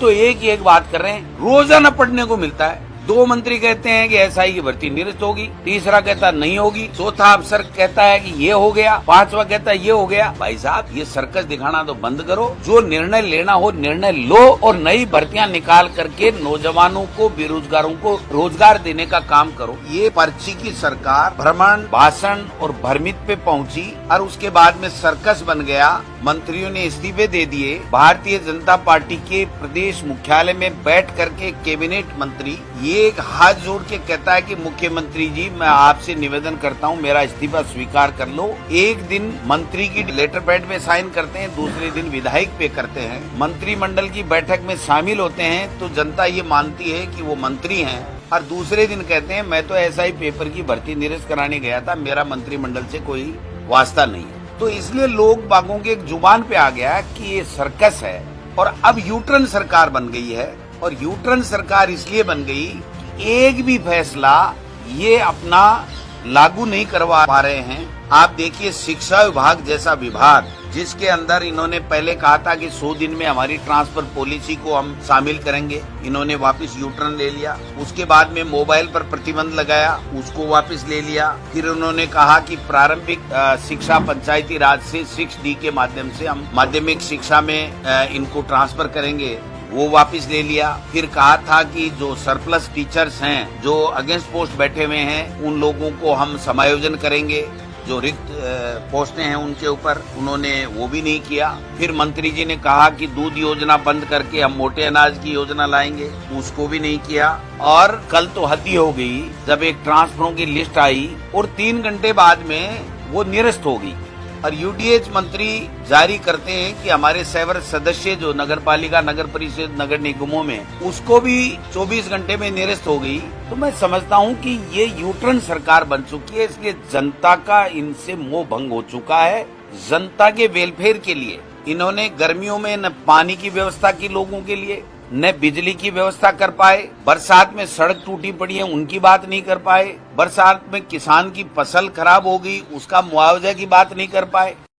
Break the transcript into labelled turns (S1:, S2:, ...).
S1: तो एक ही एक बात कर रहे हैं, रोजाना पढ़ने को मिलता है। 2 मंत्री कहते हैं कि एसआई की भर्ती निरस्त होगी, तीसरा कहता नहीं होगी, चौथा अफसर कहता है कि ये हो गया, पांचवा कहता है ये हो गया। भाई साहब, ये सर्कस दिखाना तो बंद करो। जो निर्णय लेना हो निर्णय लो और नई भर्तियां निकाल करके नौजवानों को, बेरोजगारों को रोजगार देने का काम करो। ये पर्ची की सरकार भ्रमण, भाषण और भ्रमित पे पहुंची और उसके बाद में सर्कस बन गया। मंत्रियों ने इस्तीफे दे दिए। भारतीय जनता पार्टी के प्रदेश मुख्यालय में बैठ करके कैबिनेट मंत्री ये एक हाथ जोड़ के कहता है कि मुख्यमंत्री जी, मैं आपसे निवेदन करता हूं, मेरा इस्तीफा स्वीकार कर लो। एक दिन मंत्री की लेटर पैड पे साइन करते हैं, दूसरे दिन विधायक पे करते हैं। मंत्रिमंडल की बैठक में शामिल होते हैं तो जनता ये मानती है कि वो मंत्री हैं और दूसरे दिन कहते हैं मैं तो एसआई पेपर की भर्ती निरस्त कराने गया था, मेरा मंत्रिमंडल से कोई वास्ता नहीं है। तो इसलिए लोग बागों के एक जुबान पे आ गया कि ये सर्कस है। और अब यूटर्न सरकार बन गई है। और यूटर्न सरकार इसलिए बन गई कि एक भी फैसला ये अपना लागू नहीं करवा पा रहे हैं। आप देखिए, शिक्षा विभाग जैसा विभाग जिसके अंदर इन्होंने पहले कहा था कि 100 दिन में हमारी ट्रांसफर पॉलिसी को हम शामिल करेंगे, इन्होंने वापस यूटर्न ले लिया। उसके बाद में मोबाइल पर प्रतिबंध लगाया, उसको वापस ले लिया। फिर उन्होंने कहा कि प्रारंभिक शिक्षा पंचायती राज से 6D के माध्यम से हम माध्यमिक शिक्षा में इनको ट्रांसफर करेंगे, वो वापस ले लिया। फिर कहा था कि जो सरप्लस टीचर्स हैं, जो अगेंस्ट पोस्ट बैठे हुए हैं, उन लोगों को हम समायोजन करेंगे, जो रिक्त पोस्टें हैं उनके ऊपर, उन्होंने वो भी नहीं किया। फिर मंत्री जी ने कहा कि दूध योजना बंद करके हम मोटे अनाज की योजना लाएंगे, उसको भी नहीं किया। और कल तो हद ही हो गई जब एक ट्रांसफरों की लिस्ट आई और 3 घंटे बाद में वो निरस्त हो गई। और यूडीएच मंत्री जारी करते हैं कि हमारे सेवर सदस्य जो नगर पालिका, नगर परिषद, नगर निगमों में, उसको भी 24 घंटे में निरस्त हो गई। तो मैं समझता हूं कि ये यूटर्न सरकार बन चुकी है। इसलिए जनता का इनसे मोह भंग हो चुका है। जनता के वेलफेयर के लिए इन्होंने गर्मियों में न पानी की व्यवस्था की लोगों के लिए, न बिजली की व्यवस्था कर पाए। बरसात में सड़क टूटी पड़ी है, उनकी बात नहीं कर पाए। बरसात में किसान की फसल खराब हो गई, उसका मुआवजा की बात नहीं कर पाए।